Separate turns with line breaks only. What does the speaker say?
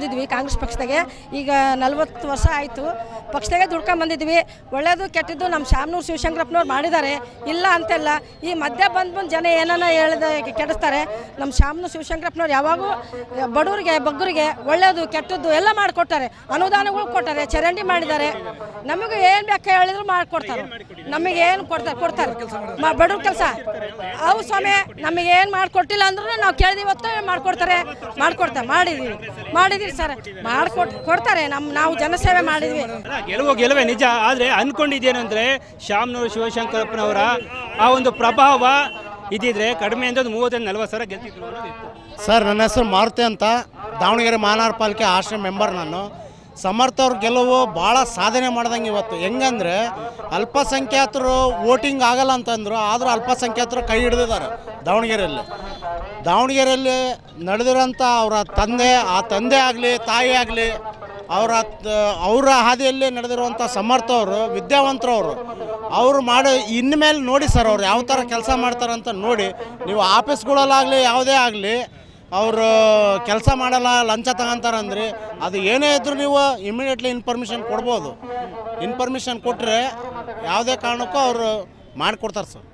ದುಡಿದಿದ್ವಿ ಕಾಂಗ್ರೆಸ್ ಪಕ್ಷದಾಗೆ. ಈಗ 40 ವರ್ಷ ಆಯಿತು ಪಕ್ಷದಾಗೆ ದುಡ್ಕೊಂಡು ಬಂದಿದ್ವಿ. ಒಳ್ಳೆಯದು ಕೆಟ್ಟದ್ದು ನಮ್ಮ ಶಾಮನೂರು ಶಿವಶಂಕರಪ್ಪನವ್ರು ಮಾಡಿದ್ದಾರೆ, ಇಲ್ಲ ಅಂತೆಲ್ಲ. ಈ ಮಧ್ಯೆ ಬಂದು ಜನ ಏನನ್ನ ಹೇಳಿದ ಕೆಡಿಸ್ತಾರೆ. ನಮ್ಮ ಶಾಮನೂರು ಶಿವಶಂಕರಪ್ಪನವ್ರು ಯಾವಾಗೂ ಬಡವರಿಗೆ ಬಗ್ಗರಿಗೆ ಒಳ್ಳೆಯದು ಕೆಟ್ಟದ್ದು ಎಲ್ಲ ಮಾಡಿಕೊಟ್ಟಾರೆ, ಅನುದಾನಗಳು ಕೊಟ್ಟಾರೆ, ಚರಂಡಿ ಮಾಡಿದ್ದಾರೆ. ನಮಗೆ ಏನು ಬೇಕು ಹೇಳಿದ್ರು ಮಾಡಿಕೊಡ್ತಾರೆ, ನಮಗೆ ಏನು ಕೊಡ್ತಾರೆ ಬಡವ್ರ ಕೆಲಸ ಅವು ಸ್ವಾಮಿ. ನಮಗೇನು ಮಾಡಿಕೊಟ್ಟಿಲ್ಲ ಅಂದ್ರೂ ನಾವು ಕೇಳಿದೀವಿ, ಇವತ್ತು ಮಾಡಿಕೊಡ್ತಾರೆ ಮಾಡಿದ್ದೀವಿ ಸರ್, ಕೊಡ್ತಾರೆ. ನಾವು ಜನಸೇವೆ ಮಾಡಿದ್ವಿ.
ಗೆಲುವೇ ನಿಜ. ಆದರೆ ಅಂದ್ಕೊಂಡಿದ್ದೇನೆಂದರೆ ಶಾಮನೂರು ಶಿವಶಂಕರಪ್ಪನವರ ಆ ಒಂದು ಪ್ರಭಾವ ಇದ್ದಿದ್ರೆ ಕಡಿಮೆ ಅಂದರೆ 30-40 ಸಾವಿರ ಗೆಲ್ತಿದ್ರು ಅನ್ನೋದಿತ್ತು.
ಸರ್, ನನ್ನ ಹೆಸರು ಮಾರುತಿ ಅಂತ, ದಾವಣಗೆರೆ ಮಹಾನಗರ ಪಾಲಿಕೆ ಆಶ್ರಮ ಮೆಂಬರ್ ನಾನು. ಸಮರ್ಥ ಅವ್ರ ಗೆಲುವು ಭಾಳ ಸಾಧನೆ ಮಾಡ್ದಂಗೆ ಇವತ್ತು. ಹೆಂಗಂದರೆ ಅಲ್ಪಸಂಖ್ಯಾತರು ವೋಟಿಂಗ್ ಆಗಲ್ಲ ಅಂತಂದರು, ಆದರೂ ಅಲ್ಪಸಂಖ್ಯಾತರು ಕೈ ಹಿಡಿದಿದ್ದಾರೆ ದಾವಣಗೆರೆಯಲ್ಲಿ ನಡೆದಿರೋಂಥ ಅವರ ತಂದೆ ಆಗಲಿ ತಾಯಿ ಆಗಲಿ ಅವರ ಹಾದಿಯಲ್ಲಿ ನಡೆದಿರುವಂಥ ಸಮರ್ಥ ಅವರು ವಿದ್ಯಾವಂತರವರು. ಅವರು ಮಾಡಿ ಇನ್ಮೇಲೆ ನೋಡಿ ಸರ್, ಅವ್ರು ಯಾವ ಥರ ಕೆಲಸ ಮಾಡ್ತಾರಂತ ನೋಡಿ. ನೀವು ಆಫೀಸ್ಗಳಲ್ಲಾಗಲಿ ಯಾವುದೇ ಆಗಲಿ ಅವರು ಕೆಲಸ ಮಾಡಲ್ಲ, ಲಂಚ ತಗೊಂತಾರಂದ್ರಿ, ಅದು ಏನೇ ಇದ್ದರೂ ನೀವು ಇಮಿಡಿಯೇಟ್ಲಿ ಇನ್ಫಾರ್ಮೇಷನ್ ಕೊಡ್ಬೋದು. ಇನ್ಫಾರ್ಮೇಷನ್ ಕೊಟ್ಟರೆ ಯಾವುದೇ ಕಾರಣಕ್ಕೂ ಅವರು ಮಾಡಿಕೊಡ್ತಾರೆ ಸರ್.